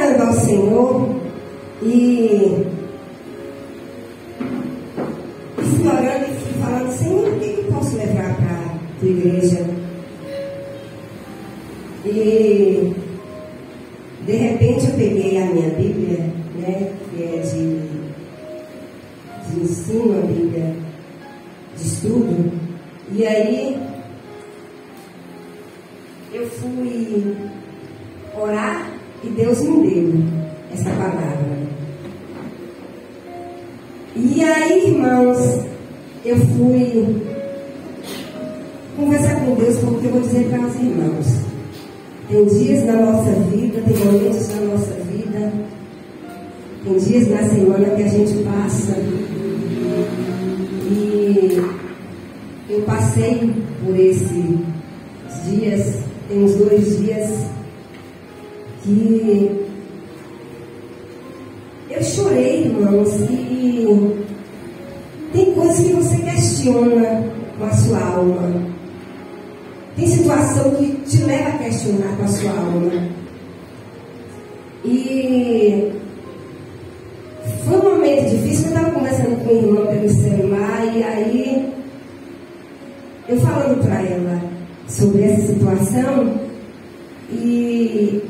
orando ao Senhor e fui orando e fui falando: Senhor, o que eu posso levar para a tua igreja? E de repente eu peguei a minha Bíblia, né, que é de ensino, a Bíblia de estudo, e aí eu fui orar e Deus me deu essa palavra. E aí, irmãos, eu fui conversar com Deus, porque eu vou dizer para os irmãos: tem dias na nossa vida, tem momentos na nossa vida, tem dias na semana que a gente passa. E eu passei por esses dias, tem uns 2 dias, que eu chorei, irmãos, e tem coisas que você questiona com a sua alma. Tem situação que te leva a questionar com a sua alma. E foi um momento difícil. Eu estava conversando com a irmã pelo celular, e aí eu falando para ela sobre essa situação, e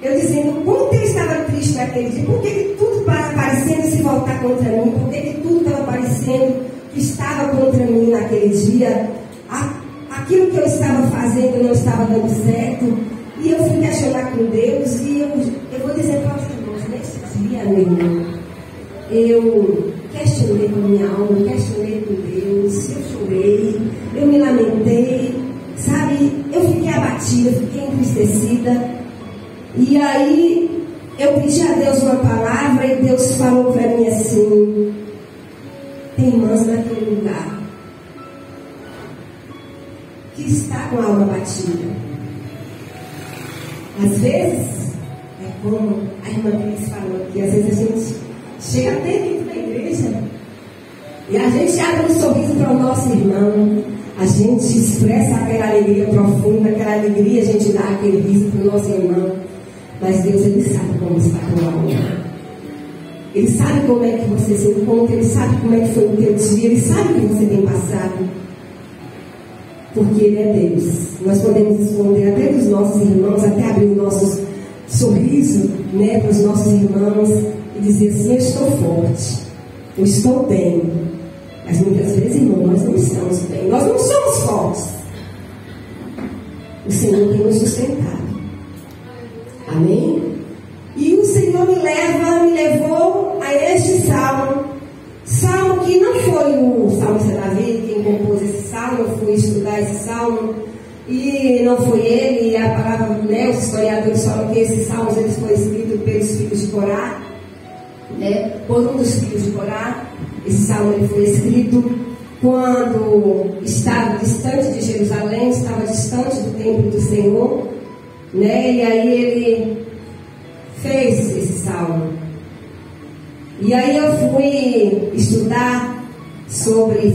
eu dizendo quanto eu estava triste naquele dia, por que tudo estava parecendo se voltar contra mim, por que tudo estava parecendo que estava contra mim naquele dia. Aquilo que eu estava fazendo não estava dando certo, e eu fui questionar com Deus, e eu vou dizer para os irmãos, nesse dia, meu irmão, eu questionei com a minha alma, eu questionei com Deus, eu chorei, eu me lamentei, sabe, eu fiquei abatida, fiquei entristecida, e aí eu pedi a Deus uma palavra, e Deus falou para mim assim: tem irmãs naquele lugar que está com a alma batida. Às vezes, é como a irmã Cris falou aqui, às vezes a gente chega até dentro da igreja e a gente abre um sorriso para o nosso irmão, a gente expressa aquela alegria profunda, aquela alegria, a gente dá aquele riso para o nosso irmão, mas Deus, Ele sabe como está com a alma. Ele sabe como é que você se encontra, Ele sabe como é que foi o teu dia, Ele sabe o que você tem passado. Porque Ele é Deus. Nós podemos esconder até dos nossos irmãos, até abrir o nosso sorriso, né, para os nossos irmãos e dizer assim: eu estou forte, eu estou bem. Mas muitas vezes, irmão, nós não estamos bem, nós não somos fortes. O Senhor tem nos sustentado. Amém? E o Senhor me levou a este salmo. Salmo que não foi o Salmo de Davi quem compôs esse salmo, eu fui estudar esse salmo e não foi ele. A palavra, né, os historiadores falam que esse salmo ele foi escrito pelos filhos de Corá, né, por um dos filhos de Corá. Esse salmo ele foi escrito quando estava distante de Jerusalém, estava distante do templo do Senhor, né, e aí ele fez esse salmo. E aí eu fui estudar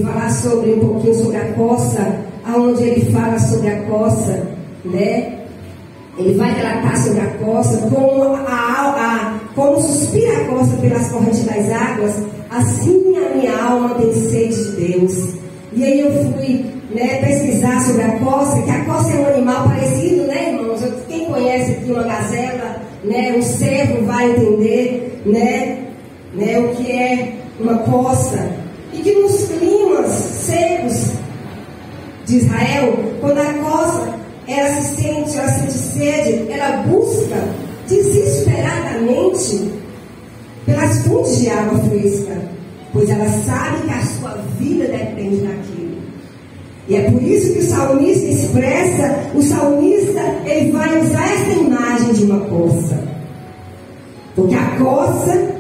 falar um pouquinho sobre a coça, aonde ele fala sobre a coça, né? Ele vai relatar sobre a coça, como suspira a coça pelas correntes das águas, assim a minha alma tem sede de Deus. E aí eu fui, né, pesquisar sobre a coça, que a coça é um animal parecido, né, irmãos? Quem conhece aqui uma gazela, né, um cervo vai entender, né, o que é uma coça. E que nos climas secos de Israel, quando a coça ela sente sede, ela busca desesperadamente pelas fontes de água fresca, pois ela sabe que a sua vida depende daquilo. E é por isso que o salmista ele vai usar essa imagem de uma coça, porque a coça,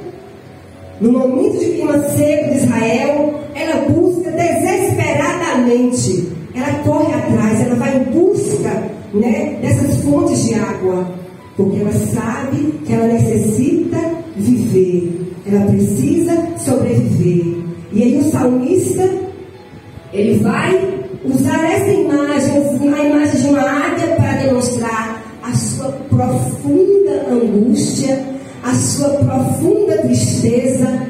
no momento de clima seco de Israel, ela busca desesperadamente, ela corre atrás, ela vai em busca, né, dessas fontes de água, porque ela sabe que ela necessita viver, ela precisa sobreviver. E aí o salmista, ele vai usar essa imagem, a imagem de uma águia, para demonstrar a sua profunda angústia, a sua profunda tristeza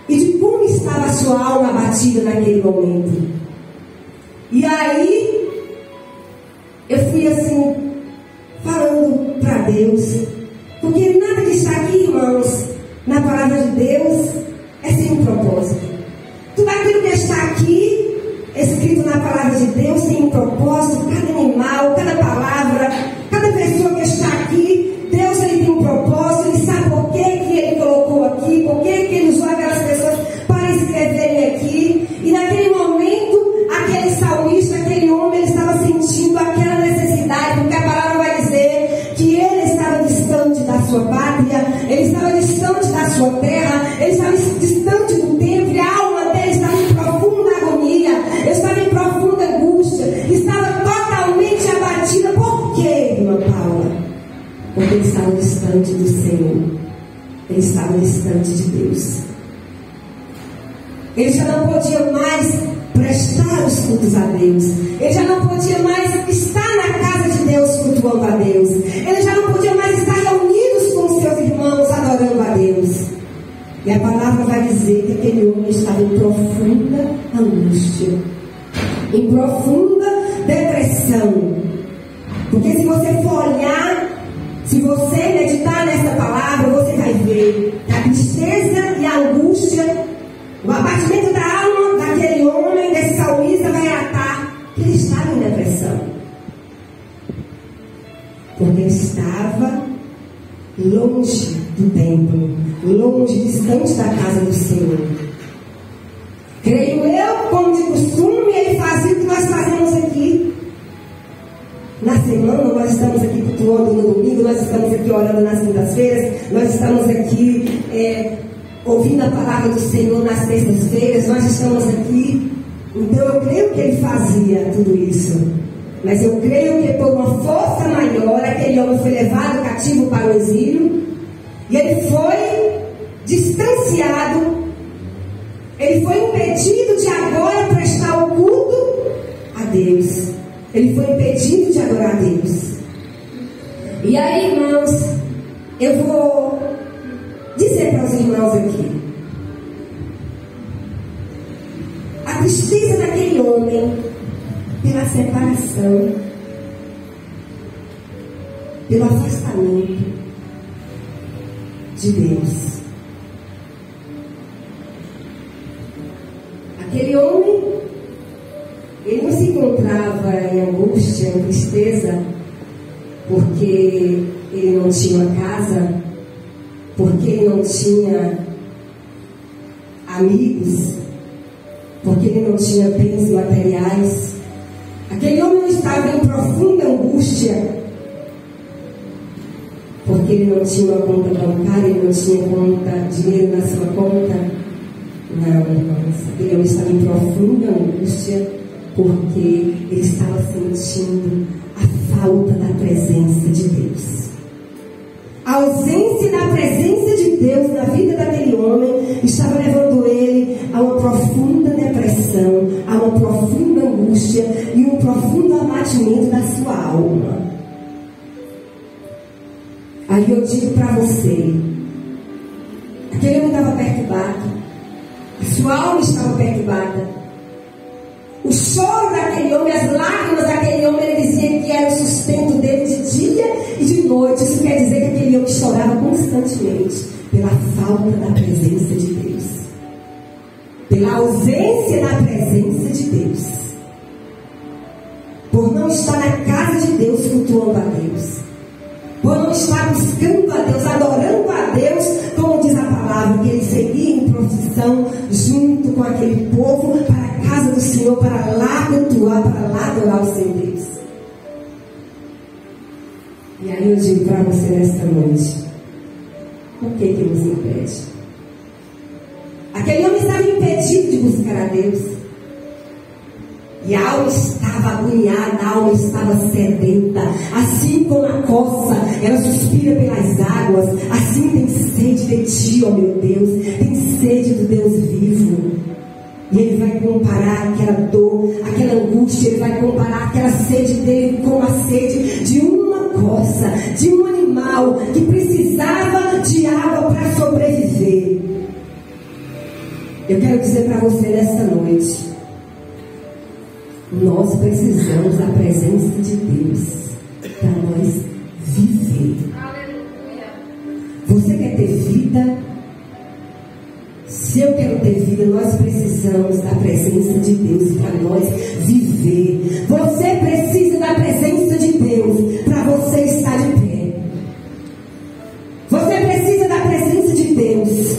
e de como estava a sua alma abatida naquele momento. E aí, eu fui assim, falando para Deus, porque nada que está aqui, irmãos, na palavra de Deus, é sem um propósito. Tudo aquilo que está aqui, escrito na palavra de Deus, tem um propósito. Cada animal, cada palavra, cada pessoa que está aqui, Deus ele tem um propósito. Ele sabe por que ele colocou aqui, por que ele usou aquelas pessoas para escreverem aqui. E naquele momento, aquele salmista, aquele homem, ele estava sentindo aquela necessidade, porque a palavra vai dizer que ele estava distante da sua pátria, ele estava distante da sua terra, ele estava distante do templo, e a alma dele estava em profunda agonia, estava em profunda angústia, estava totalmente abatida. Por quê, irmã Paula? Porque ele estava distante do Senhor, ele estava distante de Deus. Ele já não podia mais prestar os cultos a Deus, ele já não podia mais estar na casa de Deus cultuando a Deus, ele já não podia mais estar reunidos com os seus irmãos adorando a Deus. E a palavra vai dizer que aquele homem estava em profunda angústia, em profunda depressão. Porque se você for olhar, se você meditar nessa palavra, você vai ver que a tristeza e a angústia, o abatimento da alma daquele homem, desse salmista, vai relatar que ele estava em depressão. Porque ele estava longe do templo, longe, distante da casa do Senhor. Creio eu, como de costume, ele fazia o que nós fazemos aqui. Na semana, nós estamos aqui cultuando no domingo, nós estamos aqui orando nas quintas-feiras, nós estamos aqui ouvindo a palavra do Senhor nas terças-feiras, nós estamos aqui. Então eu creio que ele fazia tudo isso. Mas eu creio que por uma força maior, aquele homem foi levado cativo para o exílio, e ele foi distanciado, ele foi impedido de agora prestar o culto a Deus, ele foi impedido de adorar a Deus. E aí, irmãos, eu vou dizer para os irmãos aqui, a tristeza daquele homem pela separação, pelo afastamento de Deus. Aquele homem, ele não se encontrava em angústia, em tristeza, porque ele não tinha uma casa, porque ele não tinha amigos, porque ele não tinha bens materiais. Aquele homem não estava em profunda angústia, porque ele não tinha uma conta bancária, ele não tinha dinheiro na sua conta. Não, irmãos, aquele homem estava em profunda angústia, porque ele estava sentindo a falta da presença de Deus. A ausência da presença de Deus na vida daquele homem estava levando ele a uma profunda depressão, a uma profunda angústia e um profundo abatimento da sua alma. Aí eu digo para você, aquele homem estava perturbado, a sua alma estava perturbada. O choro daquele homem, as lágrimas daquele homem, ele dizia que era o sustento dele de dia e de noite. Isso quer dizer que aquele homem chorava constantemente pela falta da presença de Deus, pela ausência da presença de Deus, por não estar na casa de Deus cultuando a Deus, por não estar buscando a Deus, adorando a Deus, como diz a palavra, que ele seguia em procissão junto com aquele povo para a casa do Senhor, para lá cultuar, para lá adorar o seu Deus. E aí eu digo para você nesta noite, por que nos impede? Aquele homem estava impedido de buscar a Deus, e a alma estava agoniada, a alma estava sedenta, assim como a coça, ela suspira pelas águas, assim tem sede de ti, ó meu Deus, tem sede do Deus vivo. E ele vai comparar aquela dor, aquela angústia, ele vai comparar aquela sede dele com a sede de uma coça, de um animal que Eu quero dizer para você nesta noite, nós precisamos da presença de Deus para nós viver. Você quer ter vida? Se eu quero ter vida, nós precisamos da presença de Deus para nós viver. Você precisa da presença de Deus para você estar de pé. Você precisa da presença de Deus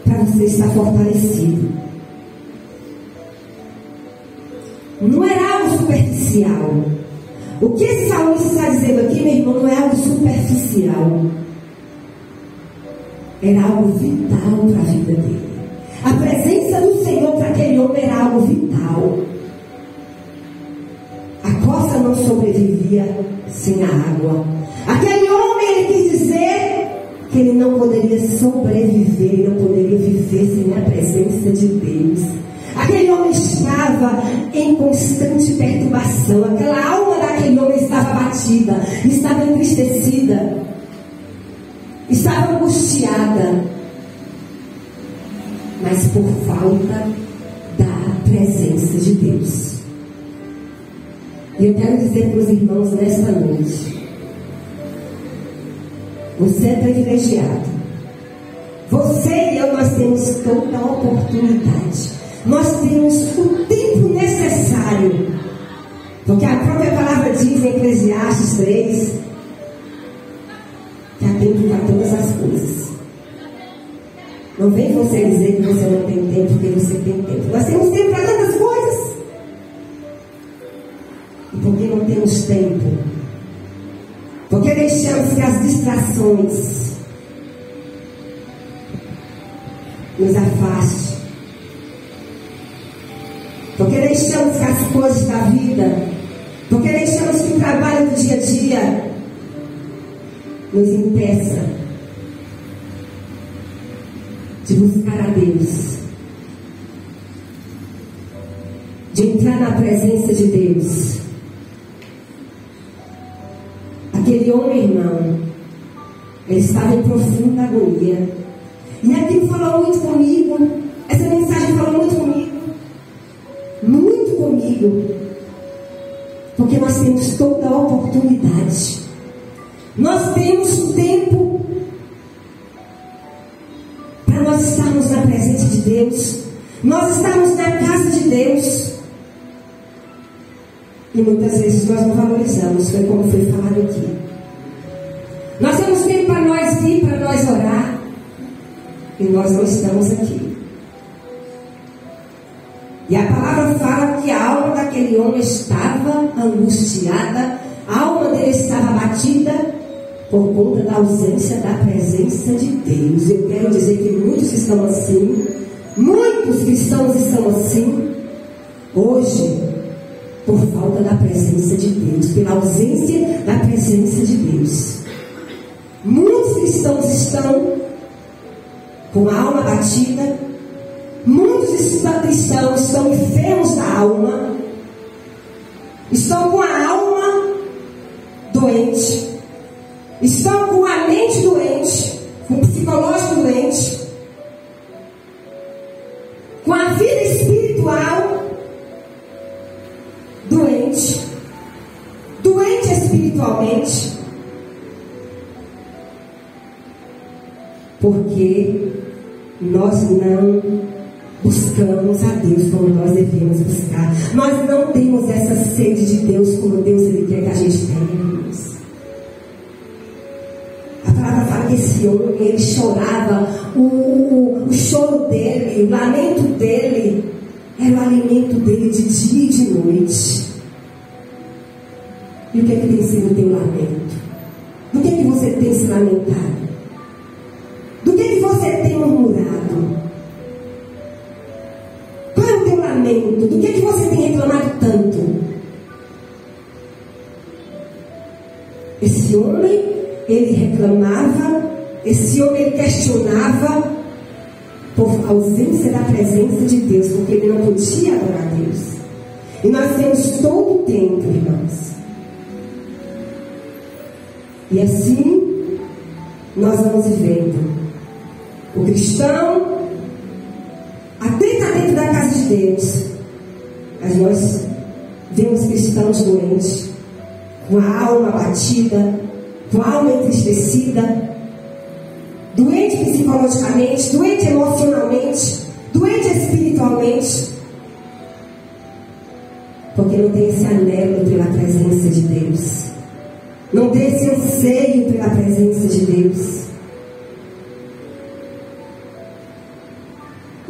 para você estar fortalecido. Não era algo superficial. O que esse salmista está dizendo aqui, meu irmão, não é algo superficial. Era algo vital para a vida dele. A presença do Senhor para aquele homem era algo vital. A costa não sobrevivia sem a água. Aquele homem, ele quis dizer que ele não poderia sobreviver, ele não poderia viver sem a presença de Deus. Aquele homem estava em constante perturbação. Aquela alma daquele homem estava abatida, estava entristecida, estava angustiada, mas por falta da presença de Deus. E eu quero dizer para os irmãos nesta noite: você é privilegiado. Você e eu, nós temos toda a oportunidade. Nós temos o tempo necessário. Porque a própria palavra diz em Eclesiastes 3 que há tempo para todas as coisas. Não vem você dizer que você não tem tempo, porque você tem tempo. Nós temos tempo para tantas coisas. E por que não temos tempo? Porque deixamos que as distrações nos afaste. Porque deixamos que as coisas da vida, porque deixamos que o trabalho do dia a dia nos impeça de buscar a Deus, de entrar na presença de Deus. Aquele homem, irmão, ele estava em profunda agonia. E aquilo falou muito comigo. Essa mensagem falou muito comigo. Muito comigo. Porque nós temos toda a oportunidade. Nós temos o tempo para nós estarmos na presença de Deus. Nós estamos na casa de Deus. E muitas vezes nós não valorizamos. Foi como foi falado aqui. Nós temos tempo para nós ir, para nós orar. E nós não estamos aqui. E a palavra fala que a alma daquele homem estava angustiada. A alma dele estava abatida por conta da ausência da presença de Deus. Eu quero dizer que muitos estão assim. Muitos cristãos estão assim. Hoje, por falta da presença de Deus, pela ausência da presença de Deus. Muitos cristãos estão com a alma abatida. Muitos cristãos estão enfermos da alma. Estão com a alma doente. Estão com a mente doente. Com o psicológico doente. Com a vida espiritual doente. Doente espiritualmente. Porque nós não buscamos a Deus como nós devemos buscar. Nós não temos essa sede de Deus como Deus ele quer que a gente tenha, irmãos. A palavra fala que esse homem, ele chorava. O choro dele, o lamento dele, era o alimento dele de dia e de noite. E o que é que tem sido o teu lamento? Do que é que você tem se lamentado? Do que é que você tem murmurado? Qual é o teu lamento? Do que é que você tem reclamado tanto? Esse homem, ele reclamava, esse homem, ele questionava por ausência da presença de Deus, porque ele não podia adorar a Deus. E nós temos todo o tempo, irmãos. E assim, nós vamos vivendo. O cristão, Deus. Mas nós vemos cristãos doentes, com a alma abatida, com a alma entristecida, doente psicologicamente, doente emocionalmente, doente espiritualmente, porque não tem esse anelo pela presença de Deus, não tem esse anseio pela presença de Deus.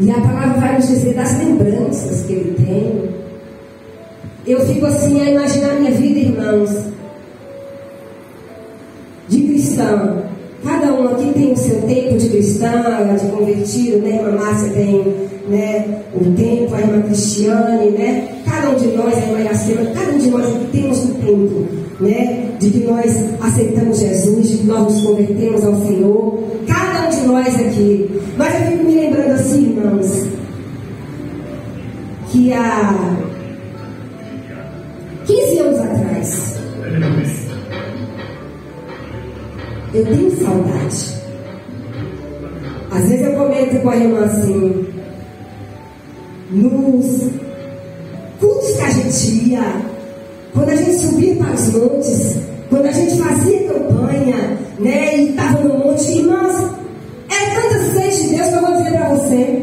E a palavra vai nos dizer das lembranças que Ele tem. Eu fico assim a imaginar a minha vida, irmãos, de cristão. Cada um aqui tem o seu tempo de cristã, de convertido, né? A irmã Márcia tem, né, o tempo, a irmã Cristiane, né? Cada um de nós, a irmã Iracema, cada um de nós aqui temos um tempo, né? De que nós aceitamos Jesus, de que nós nos convertemos ao Senhor. Cada um de nós aqui. Mas eu fico me lembrando assim, irmãos, que há 15 anos atrás, eu tenho saudade. Às vezes eu comento com a irmã assim, nos cultos que a gente ia, quando a gente subia para os montes, quando a gente fazia campanha, né, e estava no monte, irmãos, era tanta sede de Deus que eu vou dizer para você,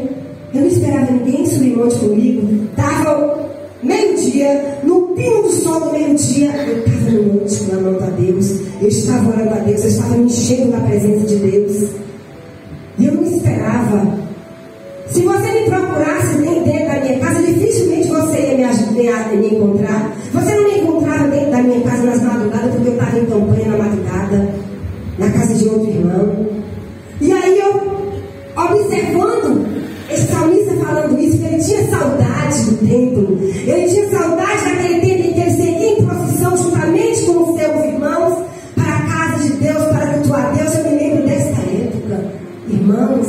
eu não esperava ninguém subir no monte comigo. Estava meio-dia, no pino do sol do meio-dia, eu estava no monte clamando a Deus, eu estava orando a Deus, eu estava me enchendo da presença de Deus, e eu não esperava. Se você me procurasse nem dentro da minha casa, dificilmente você ia me encontrar. Você não me encontrava dentro da minha casa nas madrugadas, porque eu estava em campanha na madrugada, na casa de outro irmão. E aí eu, observando esse salmista falando isso, que ele tinha saudade do templo, ele tinha saudade daquele tempo em que ele seguia em procissão juntamente com os seus irmãos para a casa de Deus, para cultuar a Deus. Eu me lembro desta época, irmãos,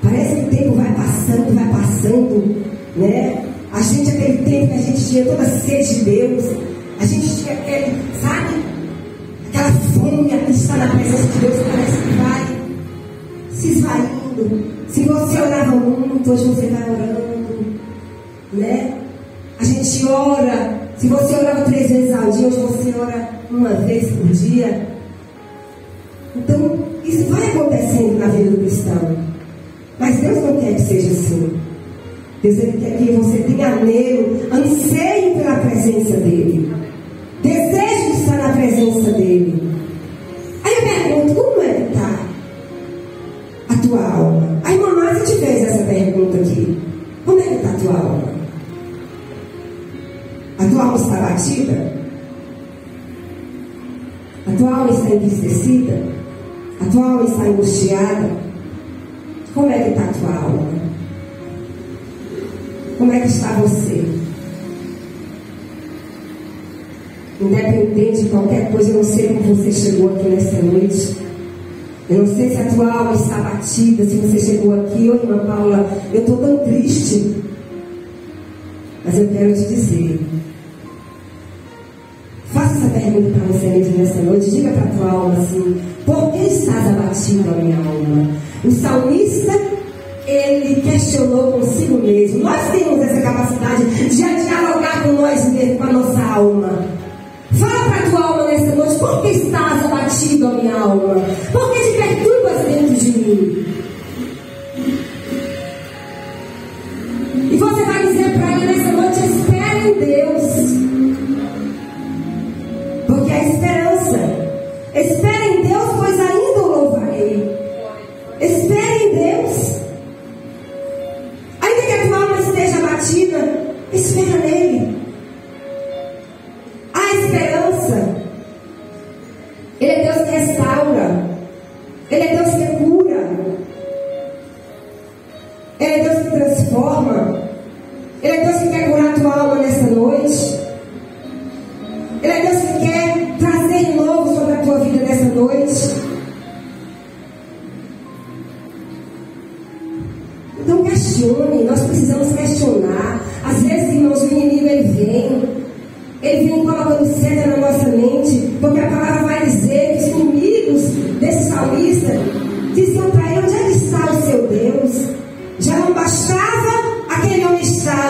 parece que o tempo vai passando, né? A gente, aquele tempo que a gente tinha toda a sede de Deus, a gente tinha aquele, sabe, aquela fome a estar na presença de Deus, parece que vai se esvaindo. Se você orava muito, hoje você vai orando, né? A gente ora. Se você orava 3 vezes ao dia, hoje você ora 1 vez por dia. Então, isso vai acontecendo na vida do cristão. Mas Deus não quer que seja assim. Deus quer que você tenha anelo, anseio pela presença dEle, desejo de estar na presença dEle. Aí eu pergunto, como é que está a tua alma? A irmã Márcia te fez essa pergunta aqui. Como é que está a tua alma? A tua alma está batida? A tua alma está entristecida? A tua alma está angustiada? Como é que está a tua alma? Como é que está você? Independente de qualquer coisa, eu não sei como você chegou aqui nessa noite. Eu não sei se a tua alma está batida, se você chegou aqui, ô irmã Paula, eu estou tão triste. Mas eu quero te dizer, faça essa pergunta para você mesmo nessa noite, diga para a tua alma assim, por que estás abatido, a minha alma? O salmista, ele questionou consigo mesmo. Nós temos essa capacidade de dialogar com nós mesmos, com a nossa alma. Fala para a tua alma nessa noite, por que estás abatido, a minha alma? Por que te perturbas dentro de mim? E você vai dizer para ele nessa noite, espere em Deus. Porque a esperança, espere em Deus, pois ainda o louvarei. Espere em Deus. Ainda que a tua alma esteja abatida, espera nele. Há esperança. Ele é Deus que restaura. Ele é Deus que cura. Ele é Deus que transforma. Ele é Deus que quer curar a tua alma nessa noite. Ele é Deus que quer trazer novo sobre a tua vida nessa noite. Então questione, nós precisamos questionar. Às vezes, irmãos, o inimigo ele vem colocando seta na nossa mente, porque a palavra vai dizer que os inimigos desse salmista diziam para ele, onde é que está o seu Deus? Já não bastava aquele homem estar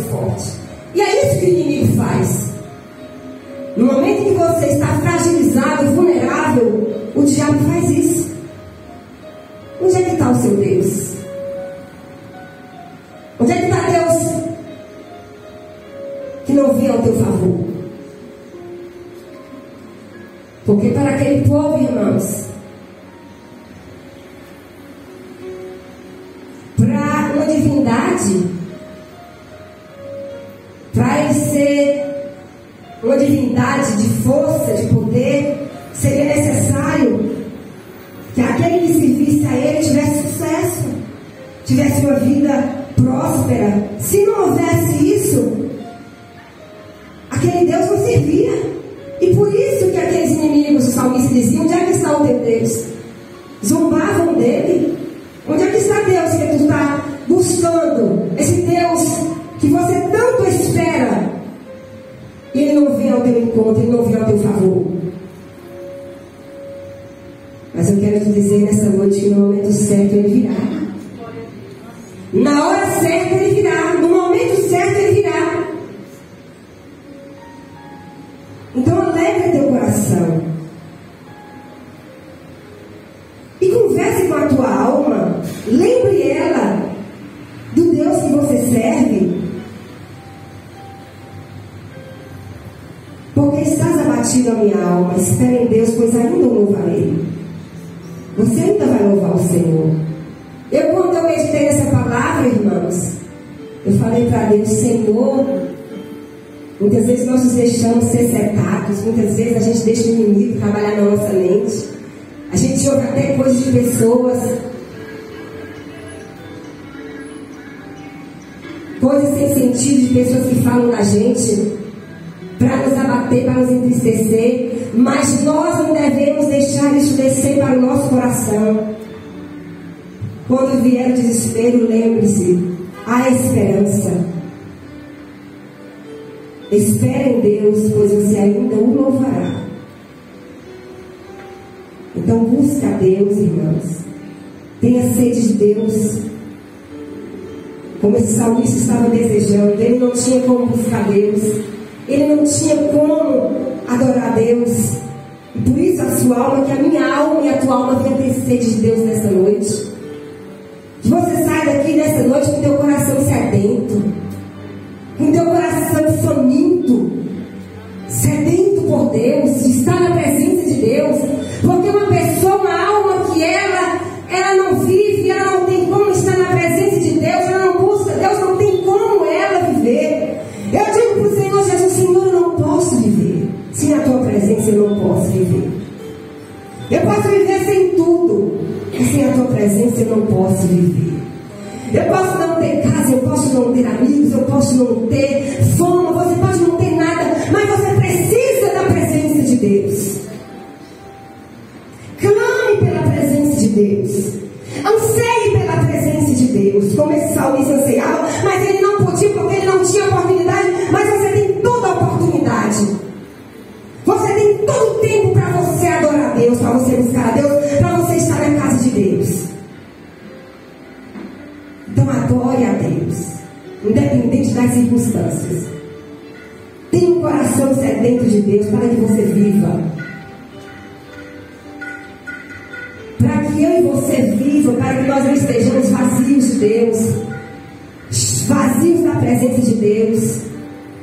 forte. E é isso que o inimigo faz. No momento que você está fragilizado, vulnerável, o diabo faz isso. Onde é que está o seu Deus? Onde é que está Deus que não vê ao teu favor? Porque para aquele povo, irmãos, para uma divindade, para ele ser uma divindade de força, de poder, seria necessário que aquele que servisse a ele tivesse sucesso, tivesse uma vida próspera. Se não houvesse isso, aquele Deus não servia. E por isso que aqueles inimigos do salmista diziam: onde é que está o teu Deus? Zombavam dele. Onde é que está Deus que tu está buscando? Esse Deus que você tanto espera, e ele não vem ao teu encontro, ele não vem ao teu favor. Mas eu quero te dizer nessa noite que no momento certo ele virá. Na hora certa ele virá. No momento certo ele virá. Então alegra teu coração. E converse com a tua alma. Lembre ela do Deus que você serve. Porque estás abatido a minha alma. Espera em Deus, pois ainda o louvarei. Você ainda vai louvar o Senhor. Quando eu meditei nessa palavra, irmãos, eu falei para Deus: Senhor, muitas vezes nós nos deixamos ser setados, muitas vezes a gente deixa o inimigo trabalhar na nossa mente, a gente ouve até coisas de pessoas, coisas sem sentido de pessoas que falam da gente, para nos abater, para nos entristecer, mas nós não devemos deixar isso descer para o nosso coração. Quando vier o desespero, lembre-se: há esperança. Espere em Deus, pois você ainda o louvará. Então busca a Deus, irmãos. Tenha sede de Deus. Como esse salmista estava desejando, ele não tinha como buscar Deus. Ele não tinha como adorar a Deus. E por isso a sua alma, que a minha alma e a tua alma venha ter sede de Deus nesta noite. Que você saia daqui nessa noite com teu coração sedento, com teu coração faminto, sedento por Deus, de estar na presença de Deus. Porque uma pessoa, uma alma que ela não vive, ela não tem como estar na presença de Deus, ela não busca Deus, não tem como ela viver. Eu digo para o Senhor Jesus: Senhor, eu não posso viver sem a tua presença, eu não posso viver. Eu posso viver sem tudo, mas sem a tua presença eu não posso viver. Eu posso não ter casa, eu posso não ter amigos, eu posso não ter fama, você pode não ter nada, mas você precisa da presença de Deus. Clame pela presença de Deus, anseie pela presença de Deus, como esse salmista anseiava, mas ele não podia porque ele não tinha oportunidade. Mas você tem toda a oportunidade, você tem todo o tempo para você adorar a Deus, para você buscar a Deus, para você estar na casa de Deus. Então adore a Deus, independente das circunstâncias. Tenha um coração sedento de Deus para que você viva. Para que eu e você viva, para que nós não estejamos vazios de Deus, vazios da presença de Deus,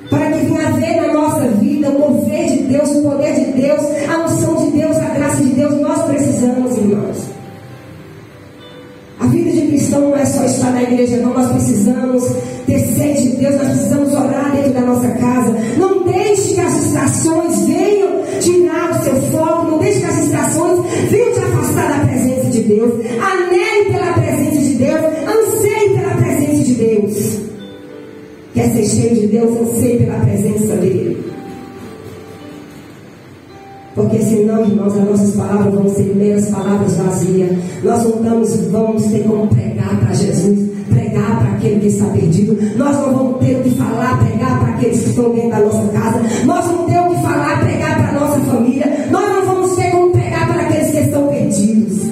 para que venha haver na nossa vida o mover de Deus, o poder de Deus, a unção de Deus, a graça de Deus. Nós precisamos, irmãos. A vida de cristão não é só estar na igreja, não. Nós precisamos ter sede de Deus, nós precisamos orar dentro da nossa casa. Não deixe que as distrações venham tirar o seu foco, não deixe que as distrações venham te afastar da presença de Deus. Anele pela presença de Deus, anseie pela presença de Deus. Quer ser cheio de Deus, anseie pela presença dele. Porque senão, irmãos, as nossas palavras vão ser meras palavras vazias. Nós não vamos ter como pregar para Jesus, pregar para aquele que está perdido. Nós não vamos ter o que falar, pregar para aqueles que estão dentro da nossa casa. Nós não vamos ter o que falar, pregar para a nossa família. Nós não vamos ter como pregar para aqueles que estão perdidos.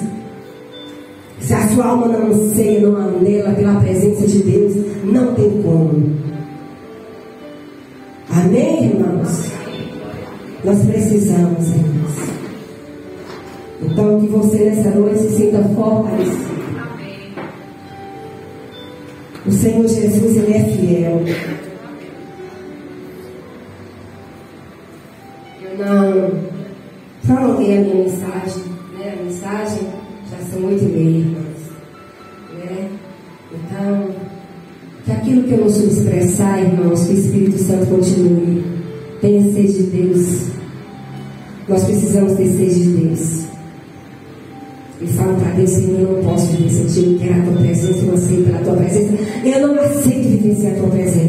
Se a sua alma não anseia, não anela pela presença de Deus, não tem como. Nós precisamos, irmãos. Então, que você nessa noite se sinta fortalecido. O Senhor Jesus, Ele é fiel. Eu não prolonguei a minha mensagem, né? A mensagem já são 8h30, irmãos, né? Então, que aquilo que eu não soube expressar, irmãos, que o Espírito Santo continue. Tenha sede de Deus. Nós precisamos ter sede de Deus. E falo para Deus, Senhor, eu não posso viver sem Ti, eu quero a Tua presença, eu não aceito pela Tua presença, eu não aceito viver sem a Tua presença.